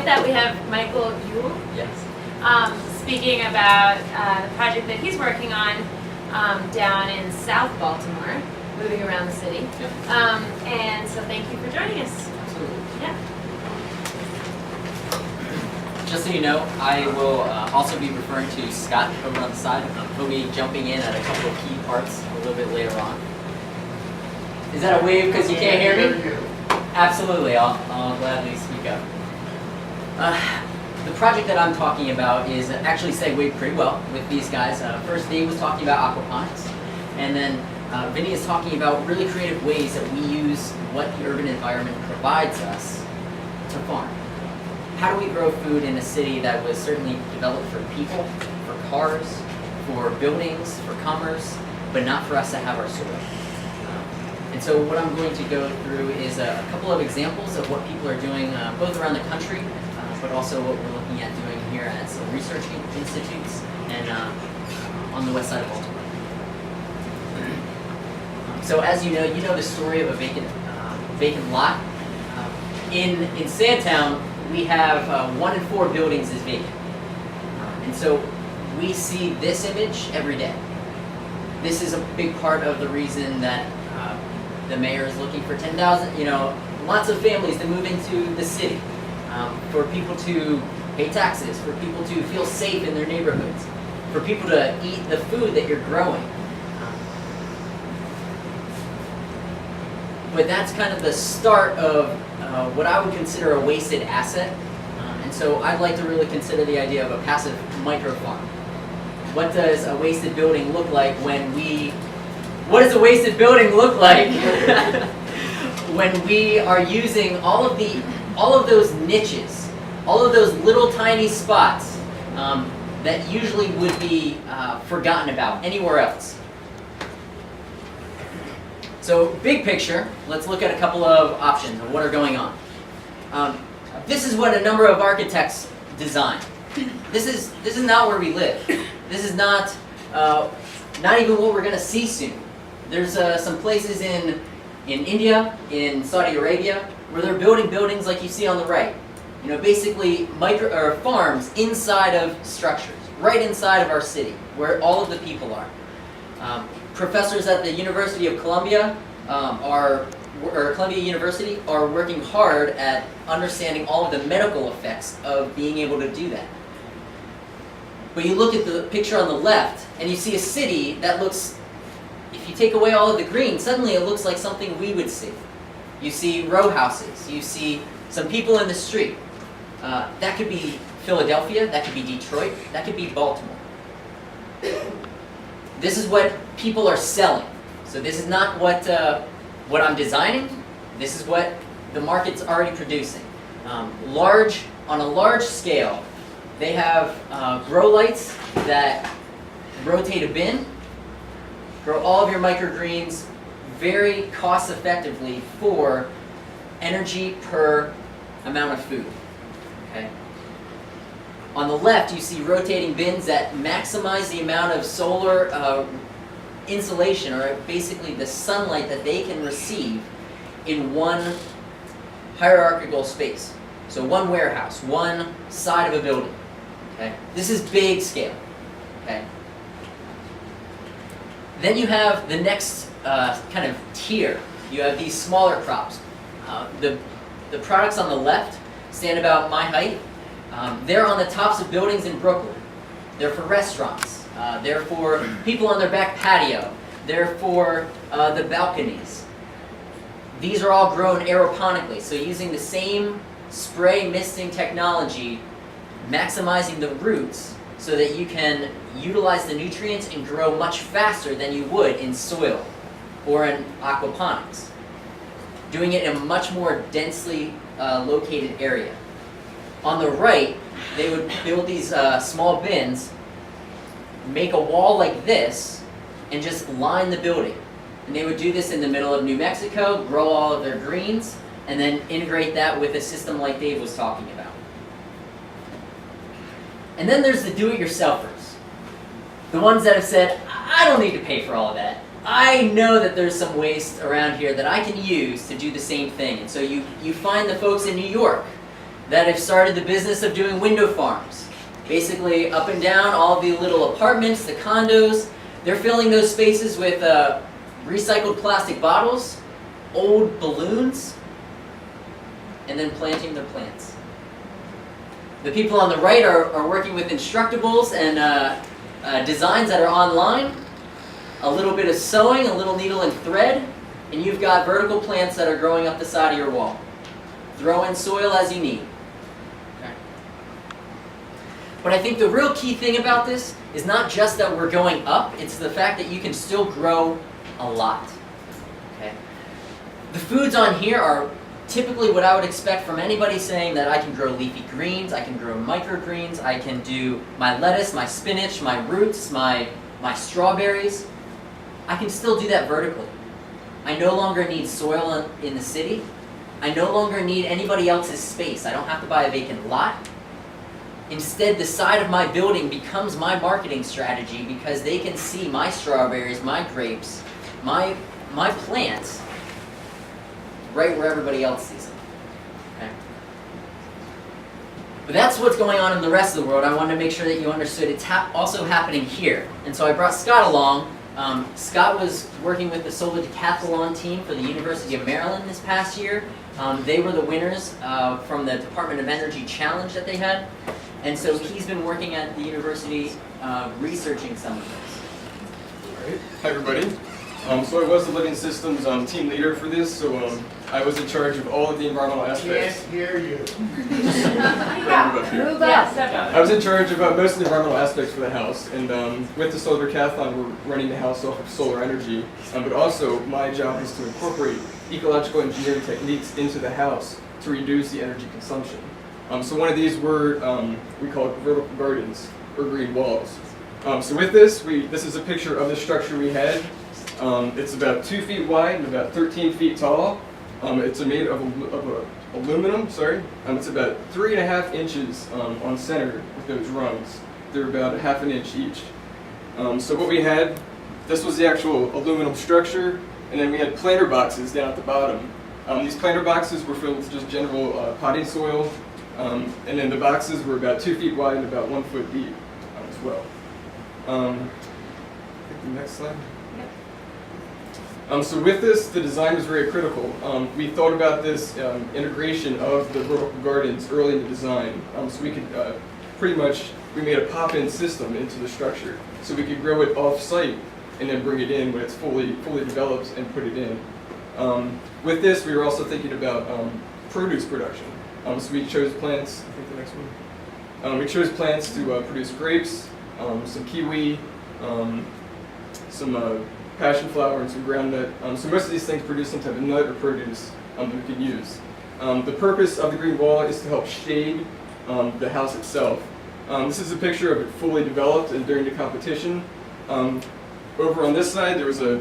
that we have Michael Yule Yes. speaking about the project that he's working on down in South Baltimore, moving around the city. Yep. And so thank you for joining us. Absolutely. Yeah. Just so you know, I will also be referring to Scott over on the side. He'll be jumping in at a couple of key parts a little bit later on. Is that a wave because you can't hear me? Absolutely, I'll gladly speak up. The project that I'm talking about is actually segued pretty well with these guys. First, Dave was talking about aquaponics, and then Vinny is talking about really creative ways that we use what the urban environment provides us to farm. How do we grow food in a city that was certainly developed for people, for cars, for buildings, for commerce, but not for us to have our soil? And so what I'm going to go through is a couple of examples of what people are doing both around the country, but also what we're looking at doing here at some research institutes and on the west side of Baltimore. So as you know the story of a vacant lot. In Sandtown, we have 1 in 4 buildings is vacant. And so we see this image every day. This is a big part of the reason that the mayor is looking for 10,000, lots of families to move into the city, for people to pay taxes, for people to feel safe in their neighborhoods, for people to eat the food that you're growing. But that's kind of the start of what I would consider a wasted asset. And so I'd like to really consider the idea of a passive micro farm. What does a wasted building look like what does a wasted building look like when we are using all of those niches, all of those little tiny spots that usually would be forgotten about anywhere else? So big picture, let's look at a couple of options of what are going on. This is what a number of architects design. This is not where we live. This is not even what we're going to see soon. There's some places in India, in Saudi Arabia, where they're building buildings like you see on the right. Basically farms inside of structures, right inside of our city, where all of the people are. Professors at the University of Columbia Columbia University are working hard at understanding all of the medical effects of being able to do that. But you look at the picture on the left, and you see a city that looks, if you take away all of the green, suddenly it looks like something we would see. You see row houses, you see some people in the street. That could be Philadelphia, that could be Detroit, that could be Baltimore. This is what people are selling. So this is not what I'm designing. This is what the market's already producing. On a large scale, they have grow lights that rotate a bin, grow all of your microgreens very cost effectively for energy per amount of food. Okay? On the left, you see rotating bins that maximize the amount of solar insulation, or basically the sunlight that they can receive in one hierarchical space. So one warehouse, one side of a building. Okay? This is big scale. Okay? Then you have the next kind of tier. You have these smaller crops. The products on the left stand about my height. They're on the tops of buildings in Brooklyn. They're for restaurants. They're for people on their back patio. They're for the balconies. These are all grown aeroponically, so using the same spray misting technology, maximizing the roots so that you can utilize the nutrients and grow much faster than you would in soil or in aquaponics. Doing it in a much more densely located area. On the right, they would build these small bins, make a wall like this, and just line the building. And they would do this in the middle of New Mexico, grow all of their greens, and then integrate that with a system like Dave was talking about. And then there's the do-it-yourselfers. The ones that have said, I don't need to pay for all of that. I know that there's some waste around here that I can use to do the same thing. And so you find the folks in New York that have started the business of doing window farms. Basically, up and down all the little apartments, the condos, they're filling those spaces with recycled plastic bottles, old balloons, and then planting their plants. The people on the right are working with Instructables and designs that are online, a little bit of sewing, a little needle and thread, and you've got vertical plants that are growing up the side of your wall. Throw in soil as you need. Okay. But I think the real key thing about this is not just that we're going up, it's the fact that you can still grow a lot. Okay. The foods on here are typically what I would expect from anybody saying that I can grow leafy greens, I can grow microgreens, I can do my lettuce, my spinach, my roots, my strawberries. I can still do that vertically. I no longer need soil in the city. I no longer need anybody else's space. I don't have to buy a vacant lot. Instead, the side of my building becomes my marketing strategy because they can see my strawberries, my grapes, my plants right where everybody else sees them. Okay? But that's what's going on in the rest of the world. I wanted to make sure that you understood it's also happening here. And so I brought Scott along. Scott was working with the Solar Decathlon team for the University of Maryland this past year. They were the winners from the Department of Energy challenge that they had. And so he's been working at the university researching some of this. All right. Hi, everybody. So I was the Living Systems team leader for this, so I was in charge of all of the environmental aspects. Can't hear you. Move up. Step up. I was in charge of most of the environmental aspects for the house, and with the Solar Decathlon, we're running the house off of solar energy. But also, my job is to incorporate ecological engineering techniques into the house to reduce the energy consumption. So one of these we call vertical gardens or green walls. So with this, this is a picture of the structure we had. It's about 2 feet wide and about 13 feet tall. It's made of aluminum, sorry. It's about 3.5 inches on center with those rungs. They're about 1/2 inch each. So what we had, this was the actual aluminum structure, and then we had planter boxes down at the bottom. These planter boxes were filled with just general potting soil, and then the boxes were about 2 feet wide and about 1 foot deep as well. I think the next slide. So with this, the design was very critical. We thought about this integration of the vertical gardens early in the design. So we could we made a pop-in system into the structure. So we could grow it off-site and then bring it in when it's fully developed and put it in. With this, we were also thinking about produce production. So we chose plants, I think the next one. We chose plants to produce grapes, some kiwi, some passion flower, and some groundnut. So most of these things produce some type of nut or produce that we can use. The purpose of the green wall is to help shade the house itself. This is a picture of it fully developed and during the competition. Over on this side, there was a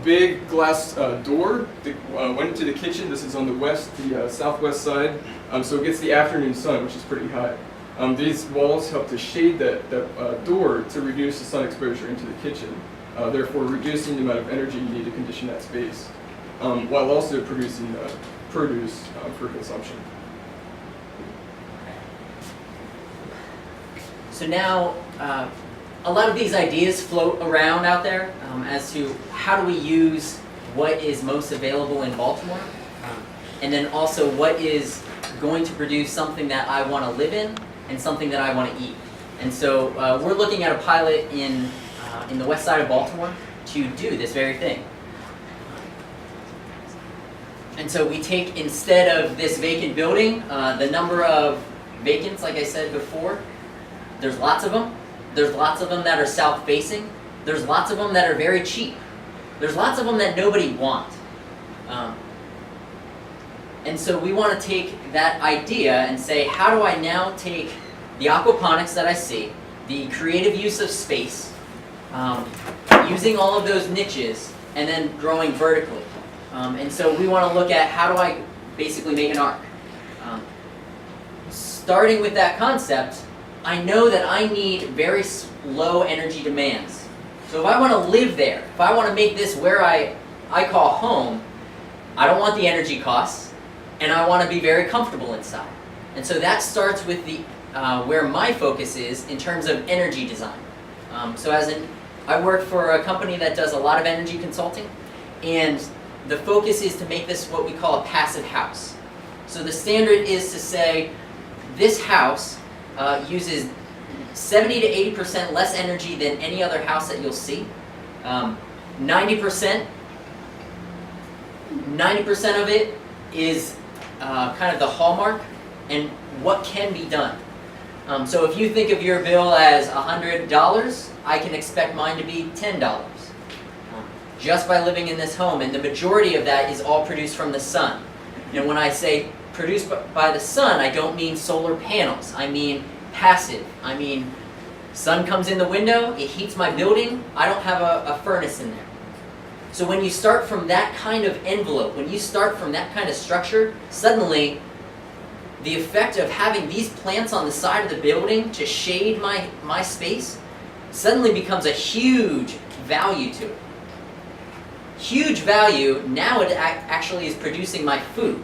big glass door that went into the kitchen. This is on the southwest side. So it gets the afternoon sun, which is pretty hot. These walls help to shade that door to reduce the sun exposure into the kitchen, therefore reducing the amount of energy you need to condition that space, while also producing produce for consumption. So now, a lot of these ideas float around out there as to how do we use what is most available in Baltimore, and then also what is going to produce something that I want to live in and something that I want to eat. And so we're looking at a pilot in the west side of Baltimore to do this very thing. And so we take, instead of this vacant building, the number of vacants, like I said before, there's lots of them. There's lots of them that are south-facing. There's lots of them that are very cheap. There's lots of them that nobody wants. And so we want to take that idea and say, how do I now take the aquaponics that I see, the creative use of space, using all of those niches, and then growing vertically. And so we want to look at how do I basically make an arc. Starting with that concept, I know that I need very low energy demands. So if I want to live there, if I want to make this where I call home, I don't want the energy costs, and I want to be very comfortable inside. And so that starts with the where my focus is in terms of energy design. I work for a company that does a lot of energy consulting, and the focus is to make this what we call a passive house. So the standard is to say this house uses 70 to 80% less energy than any other house that you'll see. 90% of it is kind of the hallmark and what can be done. So if you think of your bill as $100, I can expect mine to be $10. Just by living in this home, and the majority of that is all produced from the sun. And when I say produced by the sun, I don't mean solar panels. I mean passive. I mean sun comes in the window, it heats my building, I don't have a furnace in there. So when you start from that kind of envelope, when you start from that kind of structure, suddenly the effect of having these plants on the side of the building to shade my space suddenly becomes a huge value to it. Huge value, now it actually is producing my food.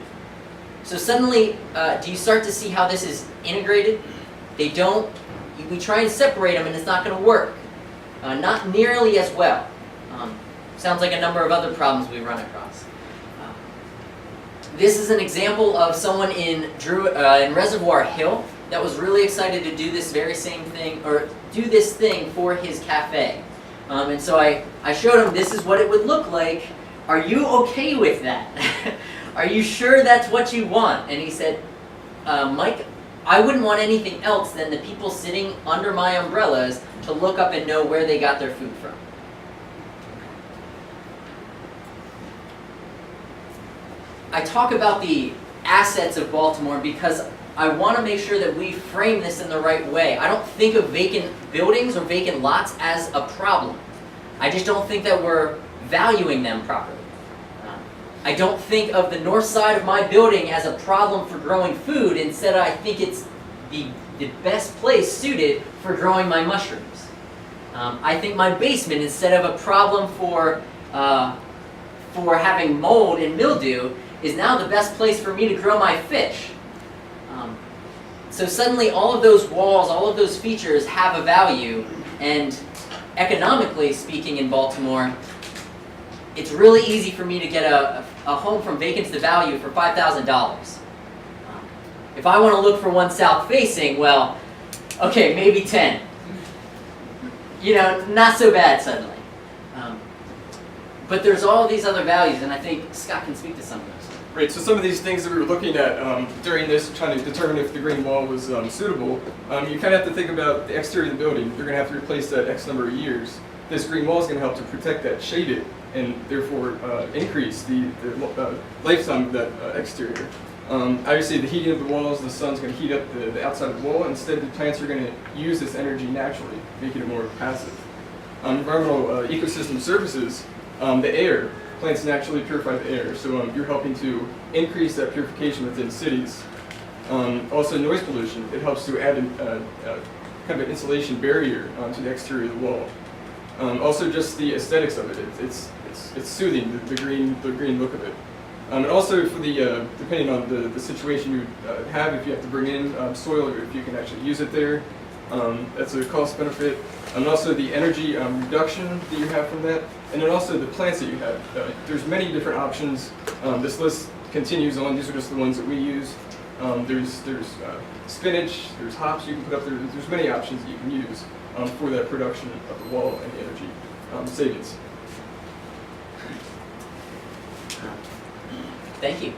So suddenly, do you start to see how this is integrated? We try and separate them and it's not going to work. Not nearly as well. Sounds like a number of other problems we run across. This is an example of someone in Reservoir Hill that was really excited to do this very same thing, or do this thing for his cafe. And so I showed him this is what it would look like. Are you okay with that? Are you sure that's what you want? And he said, Mike, I wouldn't want anything else than the people sitting under my umbrellas to look up and know where they got their food from. I talk about the assets of Baltimore because I want to make sure that we frame this in the right way. I don't think of vacant buildings or vacant lots as a problem. I just don't think that we're valuing them properly. I don't think of the north side of my building as a problem for growing food. Instead, I think it's the best place suited for growing my mushrooms. I think my basement, instead of a problem for having mold and mildew, is now the best place for me to grow my fish. So suddenly all of those walls, all of those features have a value, and economically speaking in Baltimore, it's really easy for me to get a home from vacant to value for $5,000. If I want to look for one south facing, well, okay, maybe 10. You know, not so bad suddenly. But there's all these other values, and I think Scott can speak to some of those. Right, so some of these things that we were looking at during this, trying to determine if the green wall was suitable, you kind of have to think about the exterior of the building. You're going to have to replace that X number of years. This green wall is going to help to protect that, shade it, and therefore increase the lifetime of that exterior. Obviously, the heating of the walls, the sun's going to heat up the outside of the wall. Instead, the plants are going to use this energy naturally, making it more passive. Environmental ecosystem services, the air. Plants naturally purify the air, so you're helping to increase that purification within cities. Also, noise pollution. It helps to add kind of an insulation barrier to the exterior of the wall. Also, just the aesthetics of it. It's soothing, the green look of it. And also, for the depending on the situation you have, if you have to bring in soil, or if you can actually use it there, that's a cost benefit. And also the energy reduction that you have from that, and then also the plants that you have. There's many different options. This list continues on. These are just the ones that we use. There's spinach, there's hops you can put up there. There's many options that you can use for that production of the wall and the energy savings. Thank you.